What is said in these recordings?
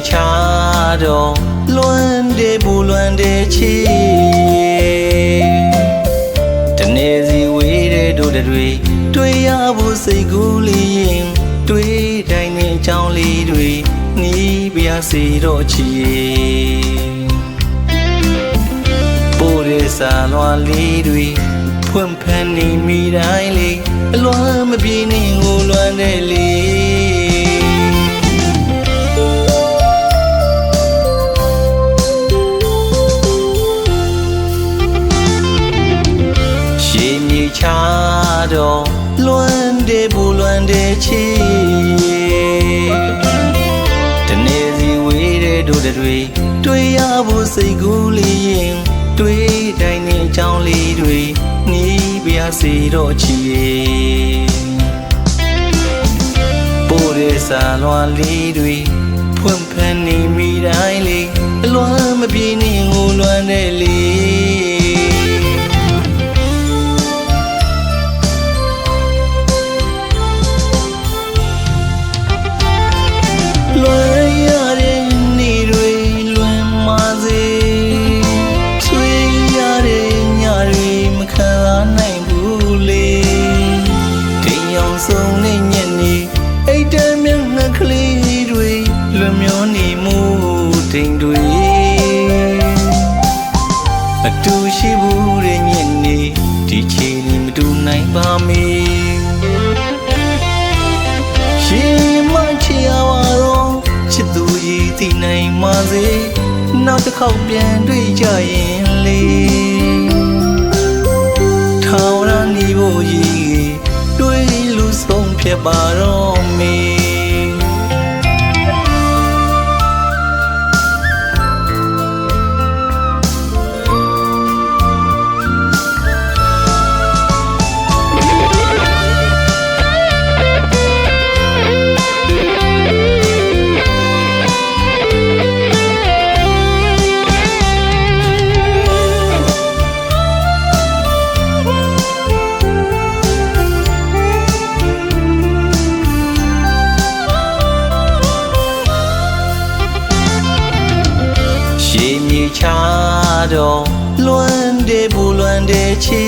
ချတော့လွမ်းတယ်ပူလွမ်းတယ်ချီတနေ့စီဝေးတဲ့တို့တွေတွေ့ရဖို့စိတ်ကူးလေးရင်တွေ့တိုင်းနဲ့အကြောင်းလေးတွေနီးပြစီတော့ချီပို့ရစာလွားလေးတွေဖွင့်ဖန်နေမိတိုင်းလေးအလွမ်းမပြေနေကိုလွမ်းတဲ့လေးချတော့လွမ်းတယ်ပူလွမ်းတယ်ချီတနေ့စီဝေးတဲ့တို့တွေတွေ့ရဖို့စိတ်ကူးလေးရင်တွေ့တိုင်းနဲ့အကြောင်းလေးတွေနီးပြစီတော့ချီပို့ရစာလွားလေးတွေဖွင့်ဖန်နေမိတိုင်းလေးအလွမ်းမပြေနေကိုလွမ်းတဲ့လေးလွန်ရတဲ့နေ့တွေလွန်မာစေဆွေးရတဲ့ညတွေမခံနိုင်ဘူးလေတင်အောင်ဆုံးတဲ့ညနေအိတ်တမ်းမျက်နှာကလေးတွေလွန်မျောနေမှုတိမ်တွေအတူရှိဘူးတဲ့ညနေဒီချိန်မတူနိုင်ပါမေရှင်မချီရပါတော့ချစ်သူကြီးသိနိုင်ပါစေနောက်တစ်ခေါက်ပြန်တွေ့ကြရင်လေထောင်ရနေဖို့ကြီးတွေ့လူဆုံးဖြစ်ပါတော့မေချတော့လွမ်းတယ်ပူလွမ်းတယ်ချီ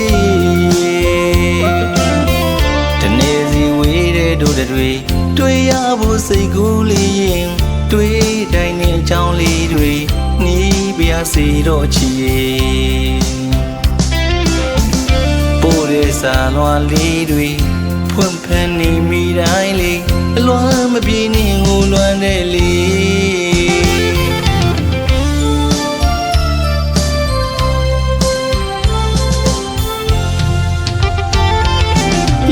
တနေ့စီဝေးတဲ့တို့တွေတွေ့ရဖို့စိတ်ကူးလေးရင်တွေ့တိုင်းနဲ့အကြောင်းလေးတွေနီးပြစီတော့ချီပို့ရစာလွားလေးတွေဖွင့်ဖန်နေမိတိုင်းလေးအလွမ်းမပြေနေကိုလွမ်းတဲ့လေး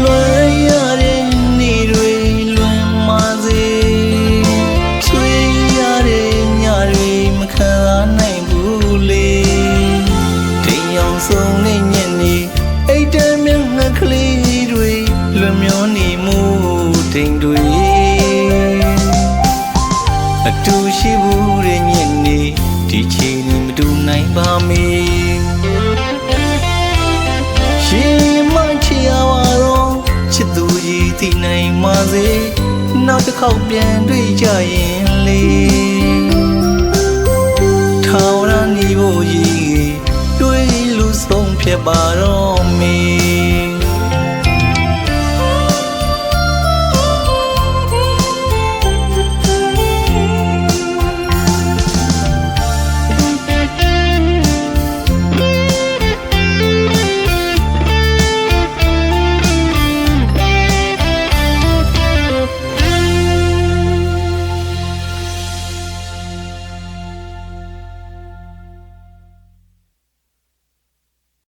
လွန်ရတဲ့နေ့တွေလွန်မာစေဆွေးရတဲ့ညတွေမခံနိုင်ဘူးလေတင်အောင်ဆုံးတဲ့ညနေအိတ်တမ်းမျက်နှာကလေးတွေလွန်မျောနေမှုတိမ်တွေအတူရှိဘူးတဲ့ညနေဒီချိန်မတူနိုင်ပါမေရှင်မချီရပါတော့ချစ်သူကြီးသိနိုင်ပါစေနောက်တစ်ခေါက်ပြန်တွေ့ကြရင်လေထောင်ရနေဖို့ကြီးတွေ့လူဆုံးဖြစ်ပါတော့မေ